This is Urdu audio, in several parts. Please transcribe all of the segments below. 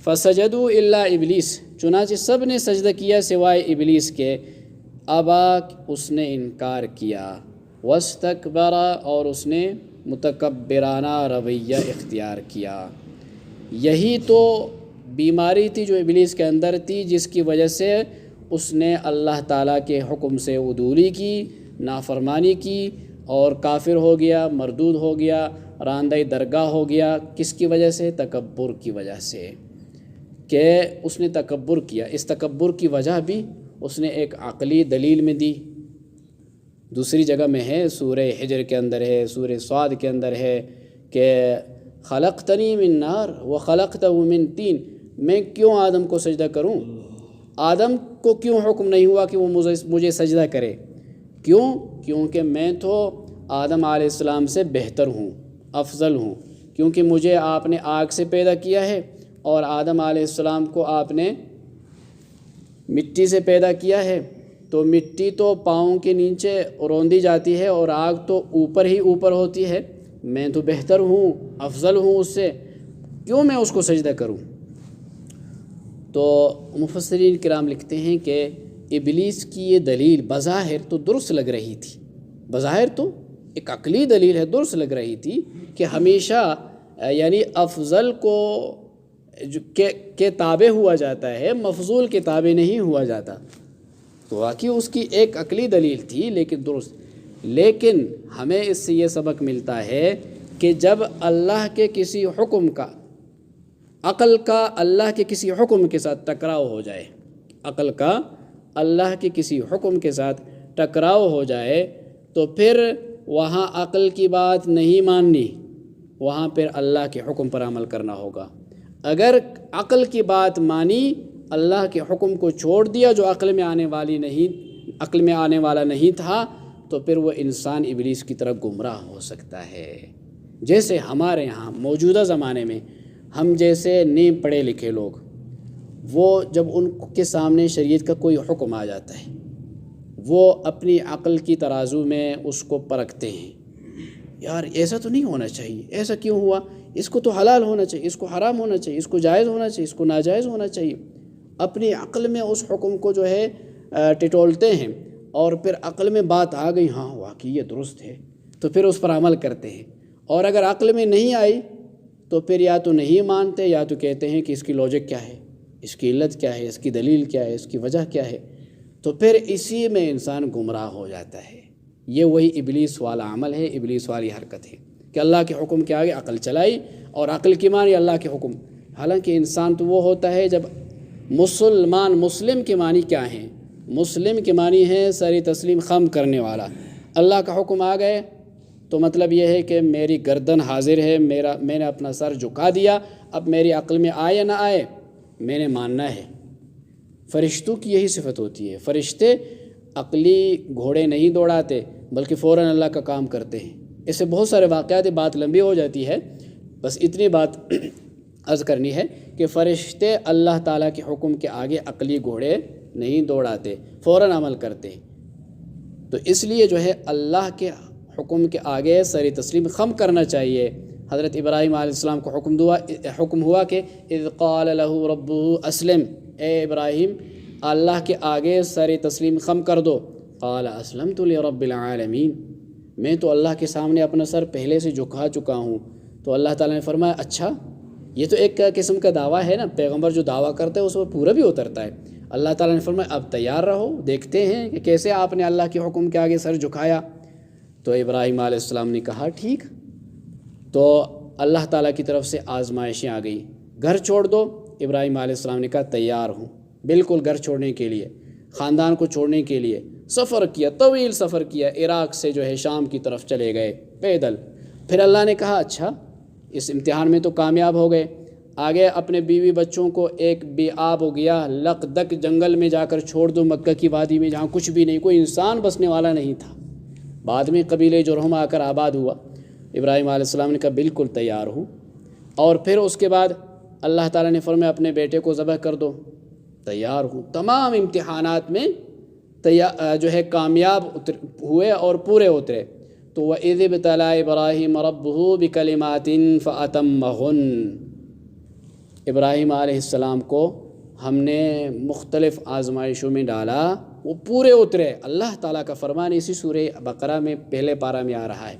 فسجدوا الا ابلیس، چنانچہ سب نے سجدہ کیا سوائے ابلیس کے، ابا، اس نے انکار کیا، واستکبر، اور اس نے متکبرانہ رویہ اختیار کیا۔ یہی تو بیماری تھی جو ابلیس کے اندر تھی، جس کی وجہ سے اس نے اللہ تعالیٰ کے حکم سے عدولی کی، نافرمانی کی، اور کافر ہو گیا، مردود ہو گیا، راندہ درگاہ ہو گیا۔ کس کی وجہ سے؟ تکبر کی وجہ سے، کہ اس نے تکبر کیا۔ اس تکبر کی وجہ بھی اس نے ایک عقلی دلیل میں دی، دوسری جگہ میں ہے، سورہ حجر کے اندر ہے، سورہ صاد کے اندر ہے کہ خلقتنی من نار وخلقتہ من طین، میں کیوں آدم کو سجدہ کروں؟ آدم کو کیوں حکم نہیں ہوا کہ وہ مجھے سجدہ کرے؟ کیوں؟ کیونکہ میں تو آدم علیہ السلام سے بہتر ہوں، افضل ہوں، کیونکہ مجھے آپ نے آگ سے پیدا کیا ہے اور آدم علیہ السلام کو آپ نے مٹی سے پیدا کیا ہے، تو مٹی تو پاؤں کے نیچے روندی جاتی ہے اور آگ تو اوپر ہی اوپر ہوتی ہے، میں تو بہتر ہوں، افضل ہوں اس سے، کیوں میں اس کو سجدہ کروں؟ تو مفسرین کرام لکھتے ہیں کہ ابلیس کی یہ دلیل بظاہر تو درست لگ رہی تھی، بظاہر تو ایک عقلی دلیل ہے، درست لگ رہی تھی کہ ہمیشہ یعنی افضل کو کے تابع ہوا جاتا ہے، مفضول کے تابع نہیں ہوا جاتا، تو واقعی اس کی ایک عقلی دلیل تھی لیکن درست۔ لیکن ہمیں اس سے یہ سبق ملتا ہے کہ جب اللہ کے کسی حکم کا، عقل کا اللہ کے کسی حکم کے ساتھ ٹکراؤ ہو جائے، عقل کا اللہ کے کسی حکم کے ساتھ ٹکراؤ ہو جائے، تو پھر وہاں عقل کی بات نہیں ماننی، وہاں پھر اللہ کے حکم پر عمل کرنا ہوگا۔ اگر عقل کی بات مانی، اللہ کے حکم کو چھوڑ دیا جو عقل میں آنے والا نہیں تھا، تو پھر وہ انسان ابلیس کی طرح گمراہ ہو سکتا ہے۔ جیسے ہمارے یہاں موجودہ زمانے میں ہم جیسے نیم پڑھے لکھے لوگ، وہ جب ان کے سامنے شریعت کا کوئی حکم آ جاتا ہے، وہ اپنی عقل کی ترازو میں اس کو پرکھتے ہیں، یار ایسا تو نہیں ہونا چاہیے، ایسا کیوں ہوا، اس کو تو حلال ہونا چاہیے، اس کو حرام ہونا چاہیے، اس کو جائز ہونا چاہیے، اس کو ناجائز ہونا چاہیے۔ اپنی عقل میں اس حکم کو جو ہے ٹٹولتے ہیں، اور پھر عقل میں بات آ گئی، ہاں واقعی یہ درست ہے، تو پھر اس پر عمل کرتے ہیں۔ اور اگر عقل میں نہیں آئی تو پھر یا تو نہیں مانتے، یا تو کہتے ہیں کہ اس کی لاجک کیا ہے، اس کی علت کیا ہے، اس کی دلیل کیا ہے، اس کی وجہ کیا ہے، تو پھر اسی میں انسان گمراہ ہو جاتا ہے۔ یہ وہی ابلیس والا عمل ہے، ابلیس والی حرکت ہے کہ اللہ کے حکم کے آگے عقل چلائی اور عقل کی مانی اللہ کے حکم۔ حالانکہ انسان تو وہ ہوتا ہے جب مسلم کے معنی کیا ہیں؟ مسلم کے معنی ہے سر تسلیم خم کرنے والا۔ اللہ کا حکم آ گئے تو مطلب یہ ہے کہ میری گردن حاضر ہے، میں نے اپنا سر جھکا دیا، اب میری عقل میں آئے یا نہ آئے میں نے ماننا ہے۔ فرشتوں کی یہی صفت ہوتی ہے، فرشتے عقلی گھوڑے نہیں دوڑاتے بلکہ فوراً اللہ کا کام کرتے ہیں۔ اس سے بہت سارے واقعات، بات لمبی ہو جاتی ہے، بس اتنی بات عرض کرنی ہے کہ فرشتے اللہ تعالیٰ کے حکم کے آگے عقلی گھوڑے نہیں دوڑاتے، فوراً عمل کرتے ہیں۔ تو اس لیے جو ہے اللہ کے حکم کے آگے سر تسلیم خم کرنا چاہیے۔ حضرت ابراہیم علیہ السلام کو حکم ہوا کہ اذ قال له ربه اسلم، اے ابراہیم اللہ کے آگے سر تسلیم خم کر دو۔ قال اسلمت لرب العالمین، میں تو اللہ کے سامنے اپنا سر پہلے سے جھکا چکا ہوں۔ تو اللہ تعالیٰ نے فرمایا اچھا، یہ تو ایک قسم کا دعویٰ ہے نا، پیغمبر جو دعویٰ کرتا ہے اس پر پورا بھی اترتا ہے۔ اللہ تعالیٰ نے فرمایا اب تیار رہو، دیکھتے ہیں کہ کیسے آپ نے اللہ کے حکم کے آگے سر جھکایا۔ تو ابراہیم علیہ السلام نے کہا ٹھیک۔ تو اللہ تعالیٰ کی طرف سے آزمائشیں آ گئی، گھر چھوڑ دو۔ ابراہیم علیہ السلام نے کہا تیار ہوں، بالکل گھر چھوڑنے کے لیے، خاندان کو چھوڑنے کے لیے سفر کیا، طویل سفر کیا، عراق سے جو ہے شام کی طرف چلے گئے پیدل۔ پھر اللہ نے کہا اچھا اس امتحان میں تو کامیاب ہو گئے، آگے اپنے بیوی بچوں کو ایک بے آب ہو گیا لق دق جنگل میں جا کر چھوڑ دو، مکہ کی وادی میں جہاں کچھ بھی نہیں، کوئی انسان بسنے والا نہیں تھا۔ بعد میں قبیلہ جرہم آ کر آباد ہوا۔ ابراہیم علیہ السلام نے کہا بالکل تیار ہوں۔ اور پھر اس کے بعد اللہ تعالیٰ نے فرمایا اپنے بیٹے کو ذبح کر دو، تیار ہوں۔ تمام امتحانات میں جو ہے کامیاب ہوئے اور پورے اترے۔ تو وَإِذِ ابْتَلَىٰ إِبْرَاهِيمَ رَبُّهُ بِكَلِمَاتٍ فَأَتَمَّهُنَّ، ابراہیم علیہ السلام کو ہم نے مختلف آزمائشوں میں ڈالا، وہ پورے اترے۔ اللہ تعالیٰ کا فرمان اسی سورہ بقرہ میں پہلے پارہ میں آ رہا ہے۔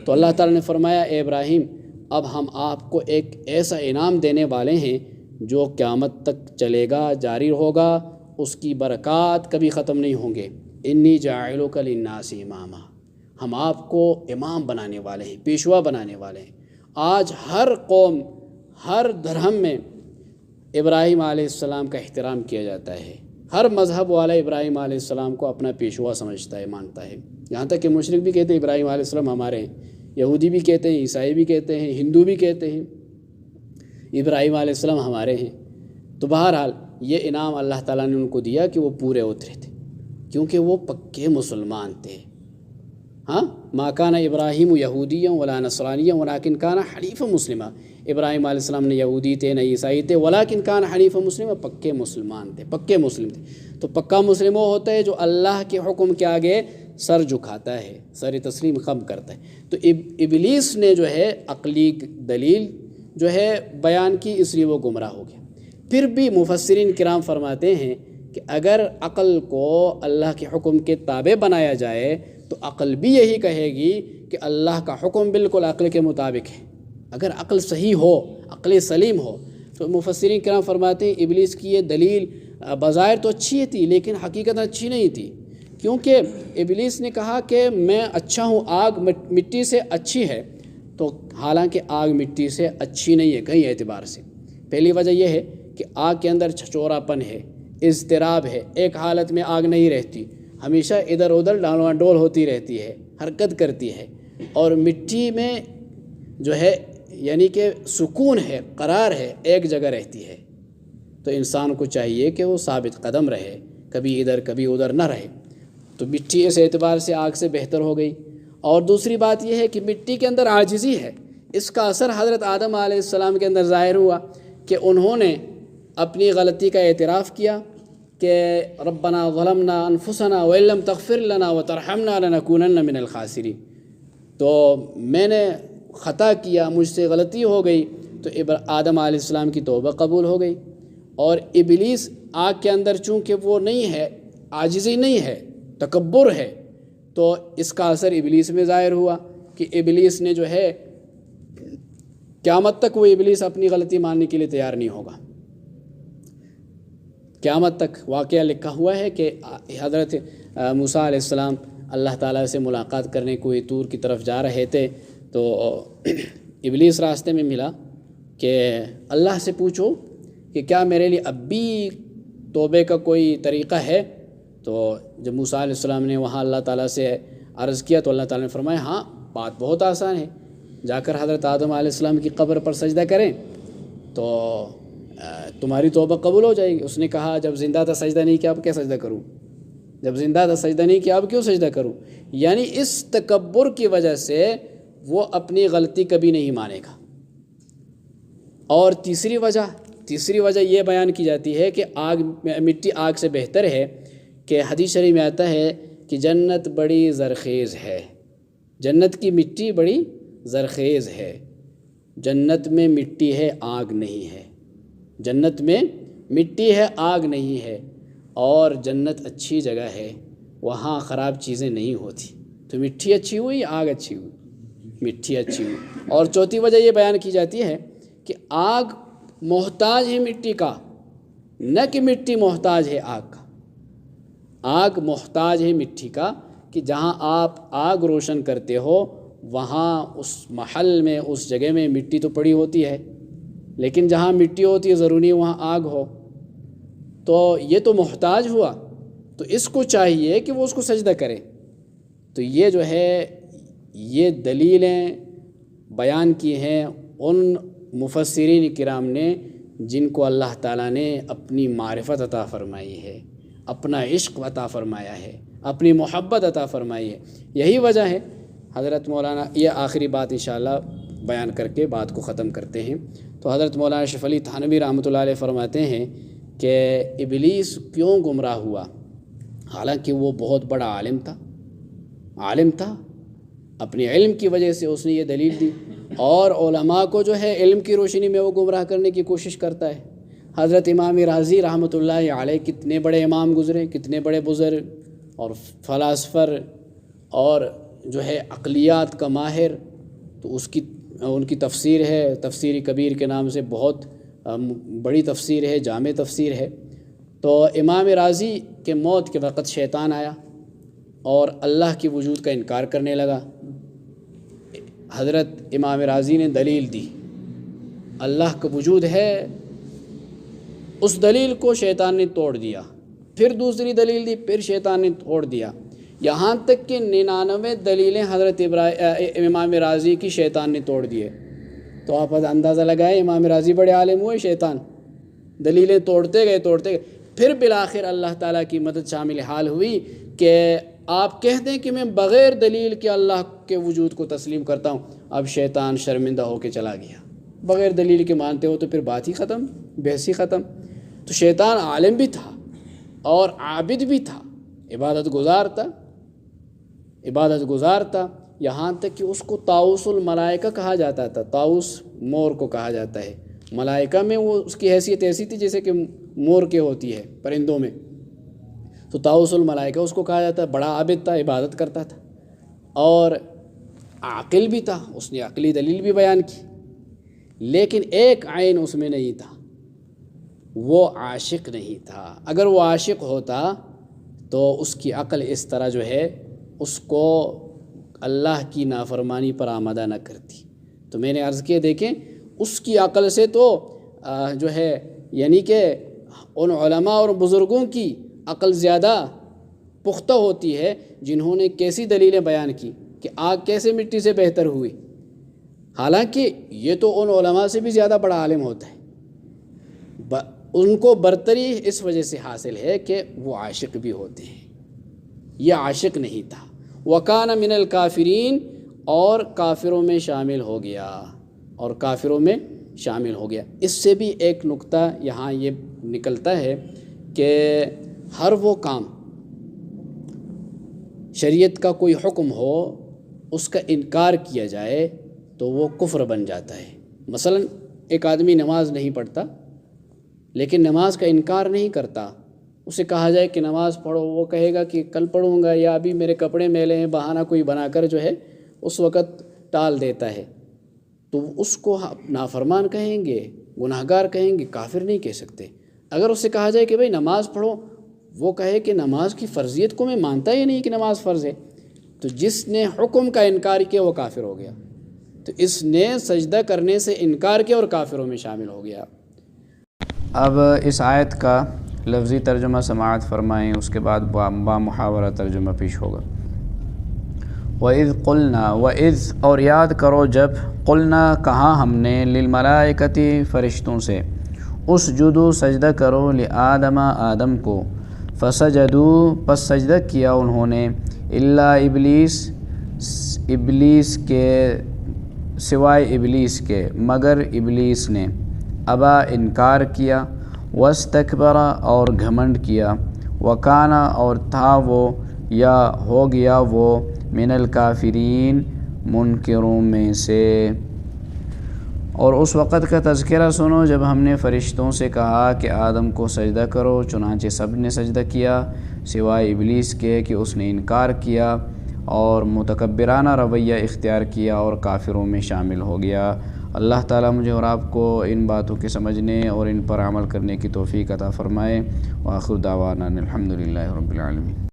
تو اللہ تعالیٰ نے فرمایا اے ابراہیم اب ہم آپ کو ایک ایسا انعام دینے والے ہیں جو قیامت تک چلے گا، جاری ہوگا، اس کی برکات کبھی ختم نہیں ہوں گے۔ انی جاعلک للناس اماما، ہم آپ کو امام بنانے والے ہیں، پیشوا بنانے والے ہیں۔ آج ہر قوم، ہر دھرم میں ابراہیم علیہ السلام کا احترام کیا جاتا ہے۔ ہر مذہب والا ابراہیم علیہ السلام کو اپنا پیشوا سمجھتا ہے، مانتا ہے۔ یہاں تک کہ مشرک بھی کہتے ہیں ابراہیم علیہ السلام ہمارے ہیں، یہودی بھی کہتے ہیں، عیسائی بھی کہتے ہیں، ہندو بھی کہتے ہیں ابراہیم علیہ السلام ہمارے ہیں۔ تو بہرحال یہ انعام اللہ تعالیٰ نے ان کو دیا کہ وہ پورے اترے تھے، کیونکہ وہ پکے مسلمان تھے۔ ہاں، ما کان ابراہیم یہودیا ولا نصرانیا ولکن کان حنیفا مسلما، ابراہیم علیہ السلام نہ یہودی تھے نہ عیسائی تھے، ولکن کان حنیفا مسلما، پکے مسلمان تھے، پکے مسلم تھے۔ تو پکا مسلم وہ ہوتا ہے جو اللہ کے حکم کے آگے سر جھکاتا ہے، سر تسلیم خم کرتا ہے۔ تو ابلیس نے جو ہے عقلی دلیل جو ہے بیان کی، اس لیے وہ گمراہ ہو گیا۔ پھر بھی مفسرین کرام فرماتے ہیں کہ اگر عقل کو اللہ کے حکم کے تابع بنایا جائے تو عقل بھی یہی کہے گی کہ اللہ کا حکم بالکل عقل کے مطابق ہے۔ اگر عقل صحیح ہو، عقل سلیم ہو، تو مفسرین کرام فرماتے ہیں ابلیس کی یہ دلیل بظاہر تو اچھی تھی لیکن حقیقت اچھی نہیں تھی، کیونکہ ابلیس نے کہا کہ میں اچھا ہوں، آگ مٹی سے اچھی ہے، تو حالانکہ آگ مٹی سے اچھی نہیں ہے کئی اعتبار سے۔ پہلی وجہ یہ ہے کہ آگ کے اندر چھچورا پن ہے، اضطراب ہے، ایک حالت میں آگ نہیں رہتی، ہمیشہ ادھر ادھر ڈالواں ڈول ہوتی رہتی ہے، حرکت کرتی ہے۔ اور مٹی میں جو ہے یعنی کہ سکون ہے، قرار ہے، ایک جگہ رہتی ہے۔ تو انسان کو چاہیے کہ وہ ثابت قدم رہے، کبھی ادھر کبھی ادھر نہ رہے۔ تو مٹی اس اعتبار سے آگ سے بہتر ہو گئی۔ اور دوسری بات یہ ہے کہ مٹی کے اندر عاجزی ہے، اس کا اثر حضرت آدم علیہ السلام کے اندر ظاہر ہوا کہ انہوں نے اپنی غلطی کا اعتراف کیا کہ ربنا ظلمنا انفسنا وان لم تغفر لنا وترحمنا لنکونن من الخاسرین، تو میں نے خطا کیا، مجھ سے غلطی ہو گئی۔ تو آدم علیہ السلام کی توبہ قبول ہو گئی۔ اور ابلیس آگ کے اندر چونکہ وہ نہیں ہے، عاجزی نہیں ہے، تکبر ہے، تو اس کا اثر ابلیس میں ظاہر ہوا کہ ابلیس نے جو ہے قیامت تک وہ ابلیس اپنی غلطی ماننے کے لیے تیار نہیں ہوگا۔ قیامت تک واقعہ لکھا ہوا ہے کہ حضرت موسیٰ علیہ السلام اللہ تعالیٰ سے ملاقات کرنے کوئی طور کی طرف جا رہے تھے، تو ابلیس راستے میں ملا کہ اللہ سے پوچھو کہ کیا میرے لیے اب بھی توبے کا کوئی طریقہ ہے؟ تو جب موسیٰ علیہ السلام نے وہاں اللہ تعالیٰ سے عرض کیا تو اللہ تعالیٰ نے فرمایا ہاں بات بہت آسان ہے، جا کر حضرت آدم علیہ السلام کی قبر پر سجدہ کریں تو تمہاری توبہ قبول ہو جائے گی۔ اس نے کہا جب زندہ تھا سجدہ نہیں کیا اب کیا سجدہ کروں، جب زندہ تھا سجدہ نہیں کیا اب کیوں سجدہ کروں؟ یعنی اس تکبر کی وجہ سے وہ اپنی غلطی کبھی نہیں مانے گا۔ اور تیسری وجہ یہ بیان کی جاتی ہے کہ مٹی آگ سے بہتر ہے کہ حدیث شریف میں آتا ہے کہ جنت بڑی زرخیز ہے، جنت کی مٹی بڑی زرخیز ہے، جنت میں مٹی ہے آگ نہیں ہے، جنت میں مٹی ہے آگ نہیں ہے، اور جنت اچھی جگہ ہے، وہاں خراب چیزیں نہیں ہوتی۔ تو مٹی اچھی ہوئی، آگ اچھی ہوئی، مٹی اچھی ہوئی۔ اور چوتھی وجہ یہ بیان کی جاتی ہے کہ آگ محتاج ہے مٹی کا، نہ کہ مٹی محتاج ہے آگ کا۔ آگ محتاج ہے مٹی کا کہ جہاں آپ آگ روشن کرتے ہو وہاں اس محل میں، اس جگہ میں مٹی تو پڑی ہوتی ہے، لیکن جہاں مٹی ہوتی ہے ضروری ہے وہاں آگ ہو۔ تو یہ تو محتاج ہوا، تو اس کو چاہیے کہ وہ اس کو سجدہ کرے۔ تو یہ جو ہے یہ دلیلیں بیان کی ہیں ان مفسرین کرام نے جن کو اللہ تعالیٰ نے اپنی معرفت عطا فرمائی ہے، اپنا عشق عطا فرمایا ہے، اپنی محبت عطا فرمائی ہے۔ یہی وجہ ہے حضرت مولانا، یہ آخری بات انشاءاللہ بیان کر کے بات کو ختم کرتے ہیں۔ تو حضرت مولانا اشرف علی تھانوی رحمۃ اللہ علیہ فرماتے ہیں کہ ابلیس کیوں گمراہ ہوا، حالانکہ وہ بہت بڑا عالم تھا، اپنے علم کی وجہ سے اس نے یہ دلیل دی اور علماء کو جو ہے علم کی روشنی میں وہ گمراہ کرنے کی کوشش کرتا ہے۔ حضرت امام رازی رحمۃ اللہ علیہ کتنے بڑے امام گزرے، کتنے بڑے بزرگ اور فلاسفر اور جو ہے عقلیات کا ماہر، تو ان کی تفسیر ہے تفسیر کبیر کے نام سے، بہت بڑی تفسیر ہے، جامع تفسیر ہے۔ تو امام رازی کے موت کے وقت شیطان آیا اور اللہ کی وجود کا انکار کرنے لگا۔ حضرت امام رازی نے دلیل دی اللہ کا وجود ہے، اس دلیل کو شیطان نے توڑ دیا، پھر دوسری دلیل دی، پھر شیطان نے توڑ دیا، یہاں تک کہ 99 دلیلیں حضرت امام رازی کی شیطان نے توڑ دیے۔ تو آپ اندازہ لگائیں امام رازی بڑے عالم ہوئے، شیطان دلیلیں توڑتے گئے، پھر بالآخر اللہ تعالیٰ کی مدد شامل حال ہوئی کہ آپ کہتے ہیں کہ میں بغیر دلیل کے اللہ کے وجود کو تسلیم کرتا ہوں۔ اب شیطان شرمندہ ہو کے چلا گیا، بغیر دلیل کے مانتے ہو تو پھر بات ہی ختم، بحث ہی ختم۔ تو شیطان عالم بھی تھا اور عابد بھی تھا، عبادت گزار تھا، یہاں تک کہ اس کو طاؤس الملائکہ کہا جاتا تھا۔ طاؤس مور کو کہا جاتا ہے، ملائکہ میں وہ اس کی حیثیت ایسی تھی جیسے کہ مور کے ہوتی ہے پرندوں میں، تو طاؤس الملائکہ اس کو کہا جاتا ہے۔ بڑا عابد تھا، عبادت کرتا تھا اور عاقل بھی تھا، اس نے عقلی دلیل بھی بیان کی، لیکن ایک عین اس میں نہیں تھا، وہ عاشق نہیں تھا۔ اگر وہ عاشق ہوتا تو اس کی عقل اس طرح جو ہے اس کو اللہ کی نافرمانی پر آمادہ نہ کرتی۔ تو میں نے عرض کیا دیکھیں اس کی عقل سے تو جو ہے یعنی کہ ان علماء اور بزرگوں کی عقل زیادہ پختہ ہوتی ہے جنہوں نے کیسی دلیلیں بیان کی کہ آگ کیسے مٹی سے بہتر ہوئی، حالانکہ یہ تو ان علماء سے بھی زیادہ بڑا عالم ہوتا ہے۔ ان کو برتری اس وجہ سے حاصل ہے کہ وہ عاشق بھی ہوتے ہیں، یہ عاشق نہیں تھا۔ وَكَانَ مِنَ الْكَافِرِينَ اور کافروں میں شامل ہو گیا، اس سے بھی ایک نقطہ یہاں یہ نکلتا ہے کہ ہر وہ کام شریعت کا کوئی حکم ہو اس کا انکار کیا جائے تو وہ کفر بن جاتا ہے۔ مثلا ایک آدمی نماز نہیں پڑھتا لیکن نماز کا انکار نہیں کرتا، اسے کہا جائے کہ نماز پڑھو، وہ کہے گا کہ کل پڑھوں گا، یا ابھی میرے کپڑے میلے ہیں، بہانہ کوئی بنا کر جو ہے اس وقت ٹال دیتا ہے، تو اس کو نافرمان کہیں گے، گناہگار کہیں گے، کافر نہیں کہہ سکتے۔ اگر اسے کہا جائے کہ بھئی نماز پڑھو، وہ کہے کہ نماز کی فرضیت کو میں مانتا ہی نہیں کہ نماز فرض ہے، تو جس نے حکم کا انکار کیا وہ کافر ہو گیا۔ تو اس نے سجدہ کرنے سے انکار کیا اور کافروں میں شامل ہو گیا۔ اب اس آیت کا لفظی ترجمہ سماعت فرمائیں، اس کے بعد با محاورہ ترجمہ پیش ہوگا۔ وَإِذْ قُلْنَا، وَإِذْ اور یاد کرو جب، قلنا کہا ہم نے، للملائکتی فرشتوں سے، اسجدوا سجدہ کرو، لآدم آدم کو، فسجدوا پس سجدہ کیا انہوں نے، الا ابلیس کے سوائے ابلیس کے، مگر ابلیس نے، ابا انکار کیا، واستکبر اور گھمنڈ کیا، وکانا اور تھا وہ یا ہو گیا وہ، من الکافرین منکروں میں سے۔ اور اس وقت کا تذکرہ سنو جب ہم نے فرشتوں سے کہا کہ آدم کو سجدہ کرو، چنانچہ سب نے سجدہ کیا سوائے ابلیس کے کہ اس نے انکار کیا اور متکبرانہ رویہ اختیار کیا اور کافروں میں شامل ہو گیا۔ اللہ تعالیٰ مجھے اور آپ کو ان باتوں کے سمجھنے اور ان پر عمل کرنے کی توفیق عطا فرمائے۔ وآخر دعوانا الحمدللہ رب العالمین۔